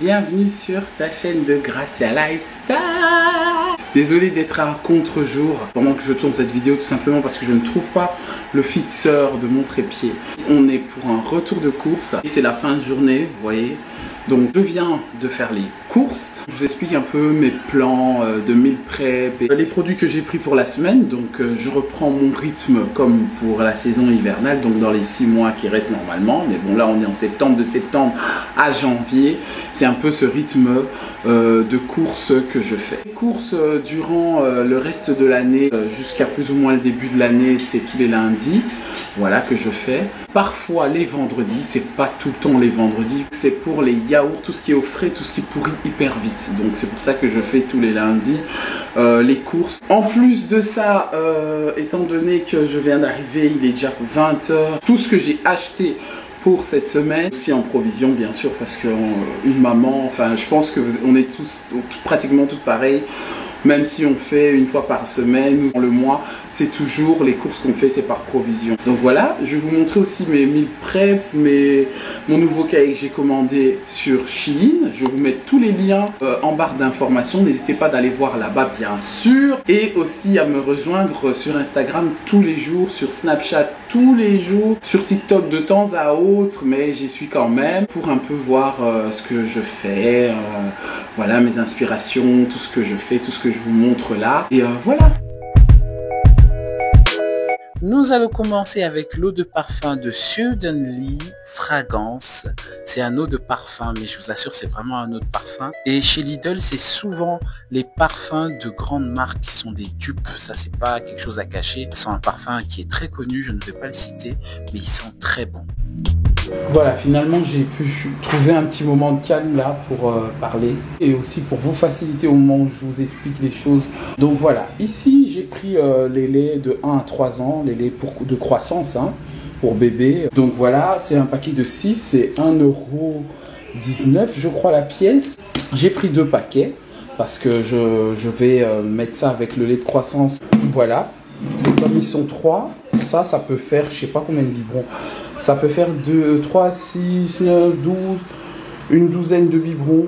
bienvenue sur ta chaîne de Gracia Lifestyle. Désolé d'être à contre-jour pendant que je tourne cette vidéo, tout simplement parce que je ne trouve pas le fixeur de mon trépied. On est pour un retour de course, c'est la fin de journée, vous voyez. Donc je viens de faire les courses. Je vous explique un peu mes plans de meal prep et les produits que j'ai pris pour la semaine. Donc je reprends mon rythme comme pour la saison hivernale, donc dans les 6 mois qui restent normalement. Mais bon, là on est en septembre, de septembre à janvier. C'est un peu ce rythme de courses que je fais. Les courses durant le reste de l'année, jusqu'à plus ou moins le début de l'année, c'est tous les lundis. Voilà que je fais. Parfois les vendredis, c'est pas tout le temps les vendredis. C'est pour les yaourts, tout ce qui est au frais, tout ce qui pourrit hyper vite. Donc c'est pour ça que je fais tous les lundis les courses. En plus de ça, étant donné que je viens d'arriver, il est déjà 20 h. Tout ce que j'ai acheté pour cette semaine, aussi en provision bien sûr, parce que une maman, enfin je pense que on est tous pratiquement toutes pareilles. Même si on fait une fois par semaine ou dans le mois, c'est toujours les courses qu'on fait, c'est par provision. Donc voilà, je vais vous montrer aussi mes meal prep, mon nouveau cahier que j'ai commandé sur Shein. Je vais vous mettre tous les liens en barre d'informations. N'hésitez pas d'aller voir là-bas bien sûr. Et aussi à me rejoindre sur Instagram tous les jours, sur Snapchat tous les jours, sur TikTok de temps à autre, mais j'y suis quand même pour un peu voir ce que je fais, voilà mes inspirations, tout ce que je fais, tout ce que je vous montre là. Et voilà. Nous allons commencer avec l'eau de parfum de Suddenly Fragrance. C'est un eau de parfum, mais je vous assure, c'est vraiment un eau de parfum. Et chez Lidl, c'est souvent les parfums de grandes marques qui sont des dupes. Ça, c'est pas quelque chose à cacher. C'est un parfum qui est très connu, je ne vais pas le citer, mais ils sont très bons. Voilà, finalement j'ai pu trouver un petit moment de calme là pour parler et aussi pour vous faciliter au moment où je vous explique les choses. Donc voilà, ici j'ai pris les laits de 1 à 3 ans, les laits de croissance pour bébé. Donc voilà, c'est un paquet de 6, c'est 1,19 € je crois la pièce. J'ai pris 2 paquets parce que je vais mettre ça avec le lait de croissance. Voilà, et comme ils sont 3, ça peut faire je sais pas combien de biberons. Ça peut faire 2, 3, 6, 9, 12, une douzaine de biberons,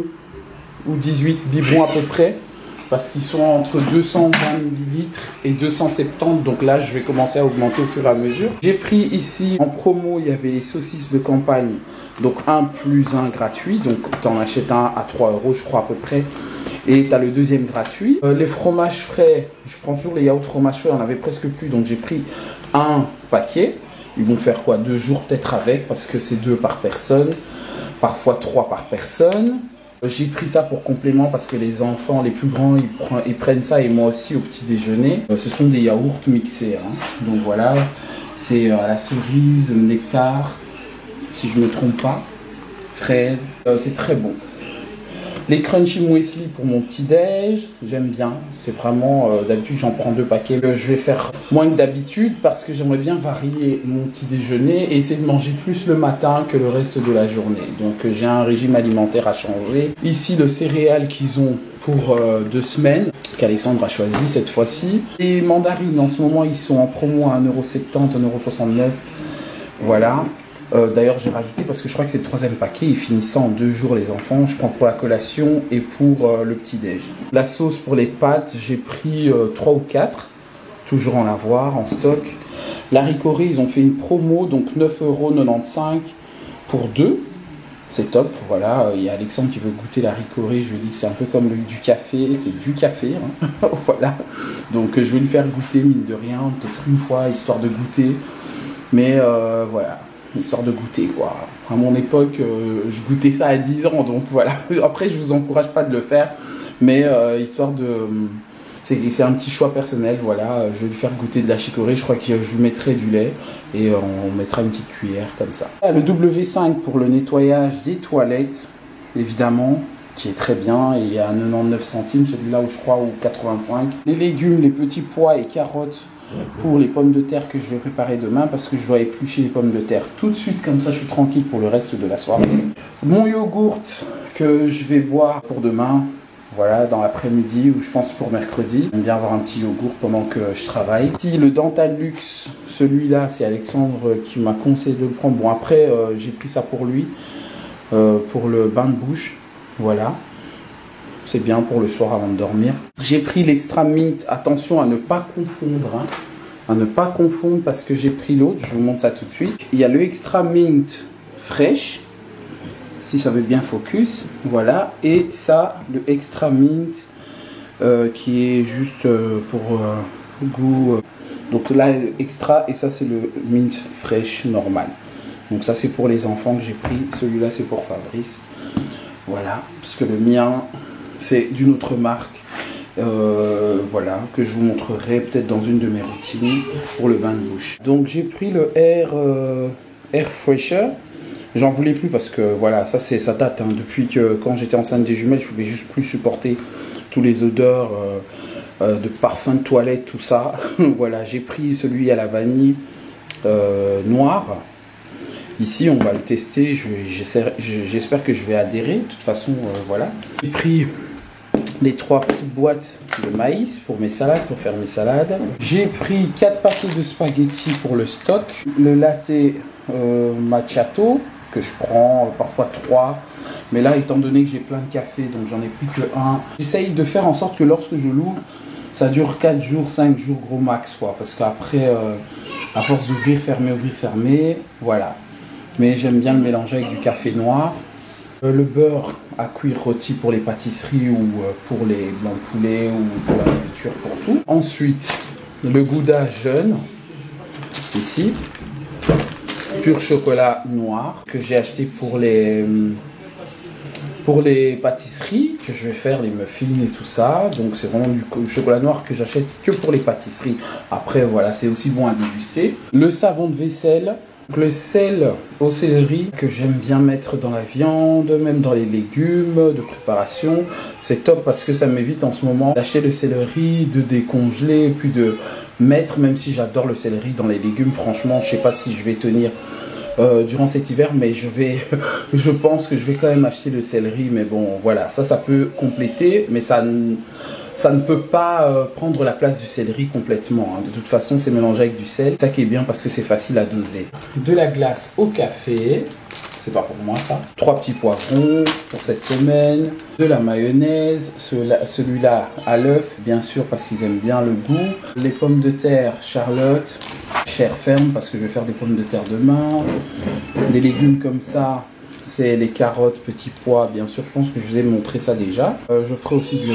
ou 18 biberons à peu près, parce qu'ils sont entre 220 ml et 270, donc là je vais commencer à augmenter au fur et à mesure. J'ai pris ici, en promo, il y avait les saucisses de campagne, donc 1 + 1 gratuit, donc tu en achètes un à 3 € je crois à peu près, et tu as le deuxième gratuit. Les fromages frais, je prends toujours les yaourts fromage frais, on avait presque plus, donc j'ai pris un paquet. Ils vont faire quoi, 2 jours peut-être avec, parce que c'est 2 par personne, parfois 3 par personne. J'ai pris ça pour complément parce que les enfants, les plus grands, ils prennent ça et moi aussi au petit déjeuner. Ce sont des yaourts mixés, donc voilà, c'est à la cerise, nectar, si je ne me trompe pas, fraise, c'est très bon. Les crunchy muesli pour mon petit déj, j'aime bien, c'est vraiment, d'habitude j'en prends 2 paquets. Je vais faire moins que d'habitude parce que j'aimerais bien varier mon petit déjeuner et essayer de manger plus le matin que le reste de la journée. Donc j'ai un régime alimentaire à changer. Ici le céréal qu'ils ont pour 2 semaines, qu'Alexandre a choisi cette fois-ci. Les mandarines en ce moment ils sont en promo à 1,70 €, 1,69 €, voilà. D'ailleurs j'ai rajouté parce que je crois que c'est le 3e paquet, ils finissent ça en 2 jours les enfants. Je prends pour la collation et pour le petit déj. La sauce pour les pâtes, j'ai pris 3 ou 4, toujours en avoir, en stock. L'haricot riz, ils ont fait une promo, donc 9,95 € pour 2. C'est top, voilà, il y a Alexandre qui veut goûter l'haricot riz, je lui ai dit que c'est un peu comme du café, c'est du café, voilà. Donc je vais lui faire goûter, mine de rien, peut-être une fois, histoire de goûter. Mais voilà, histoire de goûter quoi. À mon époque, je goûtais ça à 10 ans, donc voilà. Après, je vous encourage pas de le faire, mais histoire de... C'est un petit choix personnel, voilà. Je vais lui faire goûter de la chicorée, je crois que je lui mettrai du lait et on mettra une petite cuillère comme ça. Le W5 pour le nettoyage des toilettes, évidemment, qui est très bien, il est à 99 centimes, celui-là où je crois, ou 85. Les légumes, les petits pois et carottes pour les pommes de terre que je vais préparer demain parce que je dois éplucher les pommes de terre tout de suite, comme ça je suis tranquille pour le reste de la soirée. Mon yogourt que je vais boire pour demain, voilà, dans l'après-midi ou je pense pour mercredi. J'aime bien avoir un petit yogourt pendant que je travaille. Si le Dental Luxe, celui-là c'est Alexandre qui m'a conseillé de le prendre. Bon après j'ai pris ça pour lui, pour le bain de bouche. Voilà. C'est bien pour le soir avant de dormir. J'ai pris l'extra mint. Attention à ne pas confondre. Hein. À ne pas confondre parce que j'ai pris l'autre. Je vous montre ça tout de suite. Il y a le extra mint fraîche. Si ça veut bien focus. Voilà. Et ça, le extra mint qui est juste pour goût. Donc là, extra. Et ça, c'est le mint fraîche normal. Donc ça, c'est pour les enfants que j'ai pris. Celui-là, c'est pour Fabrice. Voilà. Parce que le mien... c'est d'une autre marque, voilà, que je vous montrerai peut-être dans une de mes routines pour le bain de bouche. Donc j'ai pris le Air Fresher. J'en voulais plus parce que voilà, ça date. Hein, depuis que quand j'étais enceinte des jumelles, je pouvais juste plus supporter tous les odeurs de parfum de toilette, tout ça. Voilà, j'ai pris celui à la vanille noir. Ici, on va le tester. J'espère que je vais adhérer. De toute façon, voilà. J'ai pris les 3 petites boîtes de maïs pour mes salades, pour faire mes salades. J'ai pris 4 paquets de spaghettis pour le stock. Le latte macchiato, que je prends parfois 3. Mais là, étant donné que j'ai plein de café, donc j'en ai pris que 1. J'essaye de faire en sorte que lorsque je l'ouvre, ça dure 4 jours, 5 jours gros max, quoi. Parce qu'après, à force d'ouvrir, fermer, voilà. Mais j'aime bien le mélanger avec du café noir. Le beurre à cuire rôti pour les pâtisseries ou pour les blancs de poulet ou pour la nourriture, pour tout. Ensuite, le gouda jaune, ici. Pur chocolat noir que j'ai acheté pour les pâtisseries, que je vais faire les muffins et tout ça. Donc c'est vraiment du chocolat noir que j'achète que pour les pâtisseries. Après voilà, c'est aussi bon à déguster. Le savon de vaisselle. Le sel au céleri que j'aime bien mettre dans la viande, même dans les légumes de préparation. C'est top parce que ça m'évite en ce moment d'acheter le céleri, de décongeler, puis de mettre, même si j'adore le céleri dans les légumes, franchement, je sais pas si je vais tenir durant cet hiver, mais je pense que je vais quand même acheter le céleri. Mais bon, voilà, ça peut compléter, mais ça ne peut pas prendre la place du céleri complètement. Hein. De toute façon, c'est mélangé avec du sel. C'est ça qui est bien parce que c'est facile à doser. De la glace au café. C'est pas pour moi ça. 3 petits poivrons pour cette semaine. De la mayonnaise. Celui-là à l'œuf, bien sûr, parce qu'ils aiment bien le goût. Les pommes de terre Charlotte. Chair ferme parce que je vais faire des pommes de terre demain. Des légumes comme ça. C'est les carottes, petits pois, bien sûr. Je pense que je vous ai montré ça déjà. Je ferai aussi du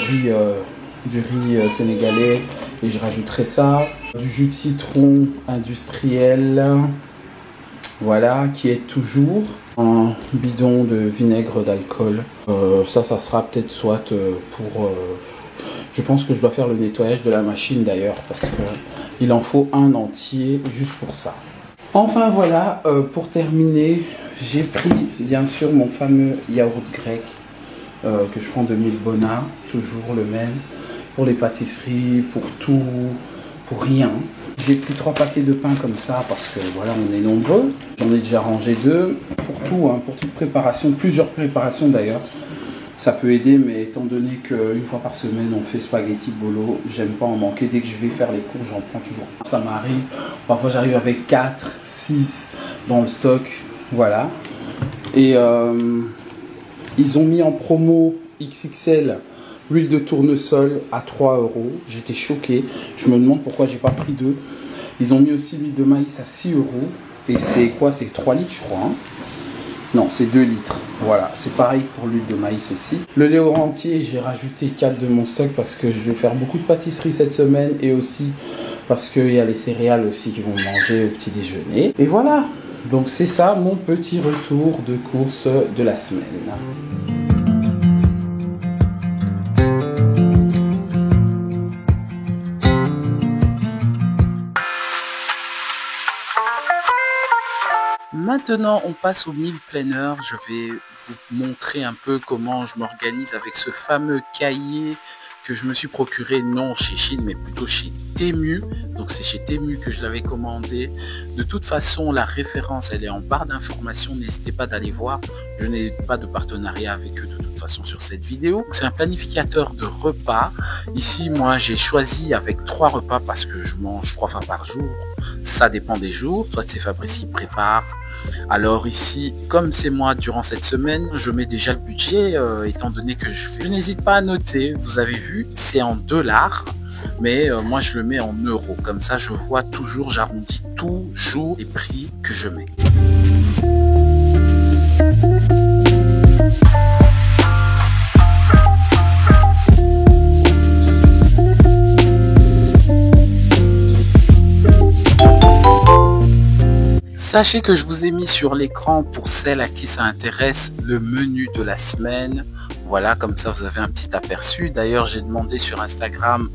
riz sénégalais et je rajouterai ça. Du jus de citron industriel, voilà, qui est toujours un bidon de vinaigre d'alcool. Ça sera peut-être soit pour... je pense que je dois faire le nettoyage de la machine d'ailleurs parce qu'il en faut un entier juste pour ça. Enfin voilà, pour terminer, j'ai pris bien sûr mon fameux yaourt grec que je prends de Milbona, toujours le même, pour les pâtisseries, pour tout, pour rien. J'ai pris 3 paquets de pain comme ça parce que voilà, on est nombreux. J'en ai déjà rangé 2 pour tout, hein, pour toute préparation, plusieurs préparations d'ailleurs. Ça peut aider, mais étant donné qu'une fois par semaine on fait spaghetti bolo, j'aime pas en manquer. Dès que je vais faire les cours, j'en prends toujours un. Ça m'arrive, parfois j'arrive avec 4, 6 dans le stock, voilà. Et ils ont mis en promo XXL l'huile de tournesol à 3 €. J'étais choqué, je me demande pourquoi j'ai pas pris 2. Ils ont mis aussi l'huile de maïs à 6 €. Et c'est quoi? C'est 3 litres je crois, hein. Non, c'est 2 litres. Voilà, c'est pareil pour l'huile de maïs aussi. Le lait au rentier, j'ai rajouté 4 de mon stock parce que je vais faire beaucoup de pâtisseries cette semaine et aussi parce qu'il y a les céréales aussi qui vont manger au petit déjeuner. Et voilà, donc c'est ça mon petit retour de course de la semaine. Maintenant, on passe au meal planner. Je vais vous montrer un peu comment je m'organise avec ce fameux cahier que je me suis procuré non chez Chine mais plutôt chez Temu. Donc c'est chez Temu que je l'avais commandé. De toute façon, la référence elle est en barre d'informations, n'hésitez pas d'aller voir. Je n'ai pas de partenariat avec eux de toute façon sur cette vidéo. C'est un planificateur de repas. Ici moi j'ai choisi avec 3 repas parce que je mange 3 fois par jour. Ça dépend des jours, soit c'est Fabrice qui prépare. Alors ici, comme c'est moi durant cette semaine, je mets déjà le budget étant donné que je n'hésite pas à noter, vous avez vu, c'est en $, mais moi je le mets en euros, comme ça je vois toujours, j'arrondis toujours les prix que je mets. Sachez que je vous ai mis sur l'écran, pour celles à qui ça intéresse, le menu de la semaine. Voilà, comme ça vous avez un petit aperçu. D'ailleurs, j'ai demandé sur Instagram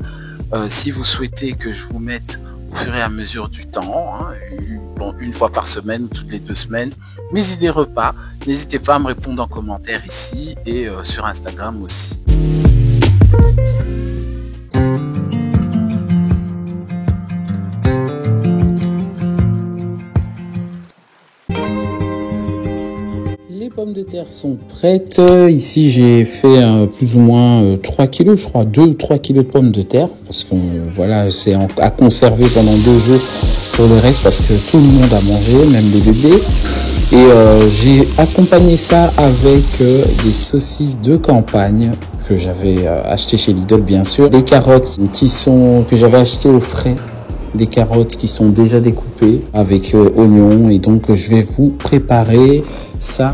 si vous souhaitez que je vous mette au fur et à mesure du temps, une fois par semaine ou toutes les 2 semaines, mes idées repas. N'hésitez pas à me répondre en commentaire ici et sur Instagram aussi. Les pommes de terre sont prêtes. Ici, j'ai fait plus ou moins 3 kilos, je crois, 2 ou 3 kilos de pommes de terre. Parce que voilà, c'est à conserver pendant 2 jours pour le reste parce que tout le monde a mangé, même les bébés. Et j'ai accompagné ça avec des saucisses de campagne que j'avais achetées chez Lidl, bien sûr. Des carottes que j'avais achetées au frais. Des carottes qui sont déjà découpées avec oignons. Et donc, je vais vous préparer ça.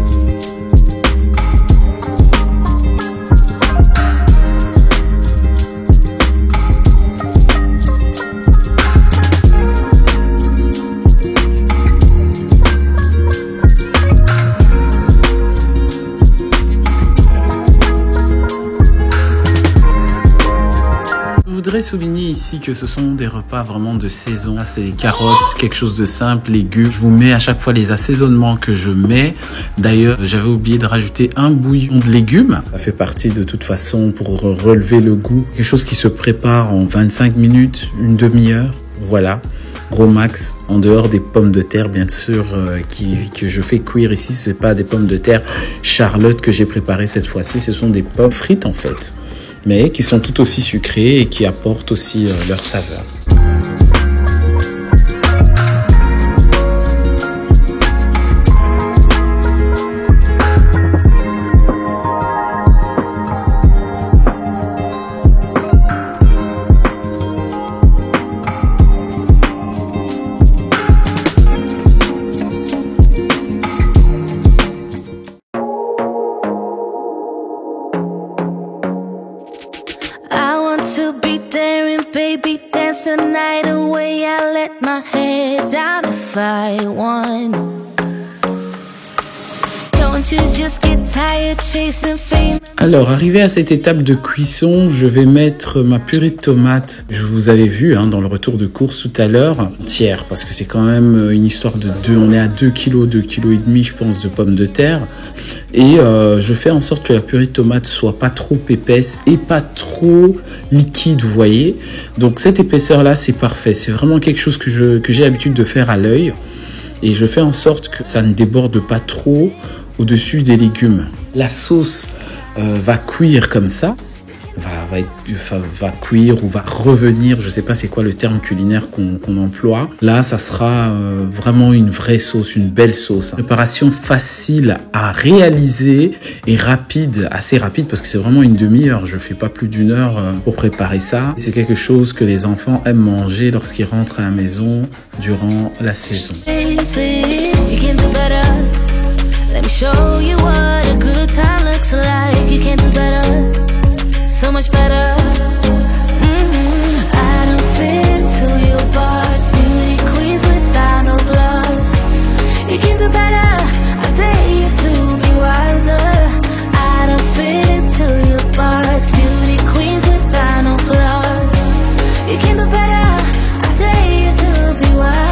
Je voudrais souligner ici que ce sont des repas vraiment de saison. C'est les carottes, quelque chose de simple, légumes. Je vous mets à chaque fois les assaisonnements que je mets. D'ailleurs, j'avais oublié de rajouter un bouillon de légumes. Ça fait partie de toute façon pour relever le goût. Quelque chose qui se prépare en 25 minutes, une demi-heure. Voilà. Gros max, en dehors des pommes de terre bien sûr que je fais cuire ici. C'est pas des pommes de terre Charlotte que j'ai préparées cette fois-ci. Ce sont des pommes frites en fait, mais qui sont tout aussi sucrées et qui apportent aussi leur saveur. To be daring, baby, dance the night away. I let my head down if I won. Don't you just get tired chasing fame? Alors, arrivé à cette étape de cuisson, je vais mettre ma purée de tomates. Je vous avais vu dans le retour de course tout à l'heure, entière, parce que c'est quand même une histoire de 2. On est à 2 kg, 2,5 kg, je pense, de pommes de terre. Et je fais en sorte que la purée de tomates soit pas trop épaisse et pas trop liquide, vous voyez. Donc cette épaisseur-là, c'est parfait. C'est vraiment quelque chose que j'ai l'habitude de faire à l'œil. Et je fais en sorte que ça ne déborde pas trop au-dessus des légumes. La sauce va cuire comme ça, va cuire ou va revenir, je sais pas c'est quoi le terme culinaire qu'on emploie. Là, ça sera vraiment une vraie sauce, une belle sauce. Préparation facile à réaliser et rapide, assez rapide parce que c'est vraiment une demi-heure. Je fais pas plus d'1 heure pour préparer ça. C'est quelque chose que les enfants aiment manger lorsqu'ils rentrent à la maison durant la saison. Let me show you what a good time looks like. You can't do better, so much better. I don't fit into your parts. Beauty queens without no flaws. You can't do better, I dare you to be wilder. I don't fit into your parts. Beauty queens without no flaws. You can't do better, I dare you to be wilder.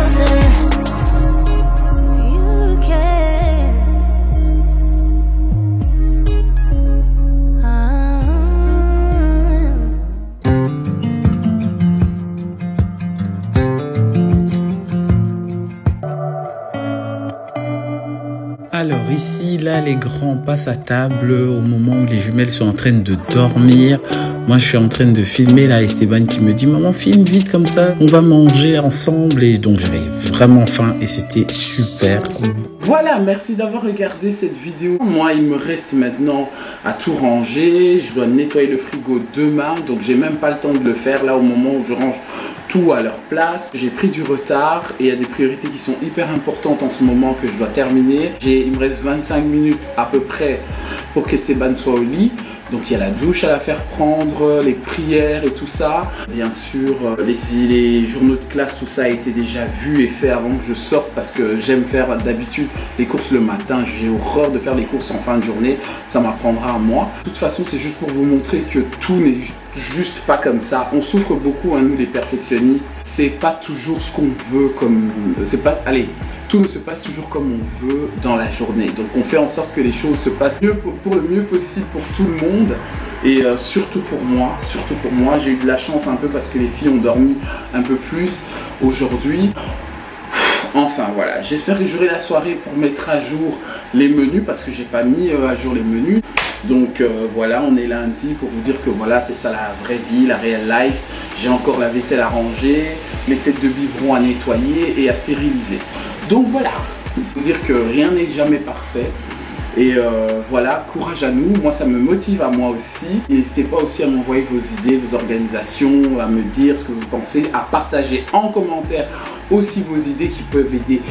Alors ici, là, les grands passent à table au moment où les jumelles sont en train de dormir. Moi, je suis en train de filmer, là, Esteban qui me dit « Maman, filme vite comme ça, on va manger ensemble. » Et donc, j'avais vraiment faim et c'était super. Voilà, merci d'avoir regardé cette vidéo. Moi, il me reste maintenant à tout ranger. Je dois nettoyer le frigo demain, donc j'ai même pas le temps de le faire là au moment où je range tout à leur place. J'ai pris du retard et il y a des priorités qui sont hyper importantes en ce moment que je dois terminer. Il me reste 25 minutes à peu près pour qu'Esteban soit au lit. Donc il y a la douche à la faire prendre, les prières et tout ça. Bien sûr, les journaux de classe, tout ça a été déjà vu et fait avant que je sorte parce que j'aime faire d'habitude les courses le matin. J'ai horreur de faire les courses en fin de journée, ça m'apprendra à moi. De toute façon, c'est juste pour vous montrer que tout n'est juste pas comme ça. On souffre beaucoup, hein, nous les perfectionnistes. C'est pas toujours ce qu'on veut comme... tout ne se passe toujours comme on veut dans la journée. Donc on fait en sorte que les choses se passent pour le mieux possible pour tout le monde. Et surtout pour moi, j'ai eu de la chance un peu parce que les filles ont dormi un peu plus aujourd'hui. Enfin voilà, j'espère que j'aurai la soirée pour mettre à jour les menus parce que j'ai pas mis à jour les menus. Donc voilà, on est lundi pour vous dire que voilà, c'est ça la vraie vie, la real life. J'ai encore la vaisselle à ranger, les têtes de biberon à nettoyer et à stériliser. Donc voilà, vous dire que rien n'est jamais parfait. Et voilà, courage à nous, moi ça me motive à moi aussi. N'hésitez pas aussi à m'envoyer vos idées, vos organisations, à me dire ce que vous pensez, à partager en commentaire aussi vos idées qui peuvent aider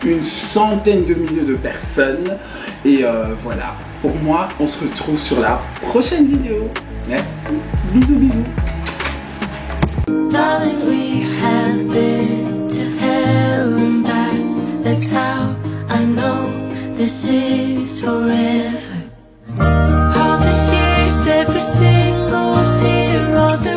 une centaine de milliers de personnes. Et voilà, pour moi, on se retrouve sur la prochaine vidéo. Merci, bisous bisous. Darling, we have been to hell and back. That's how I know this is forever. All the years, every single tear, all the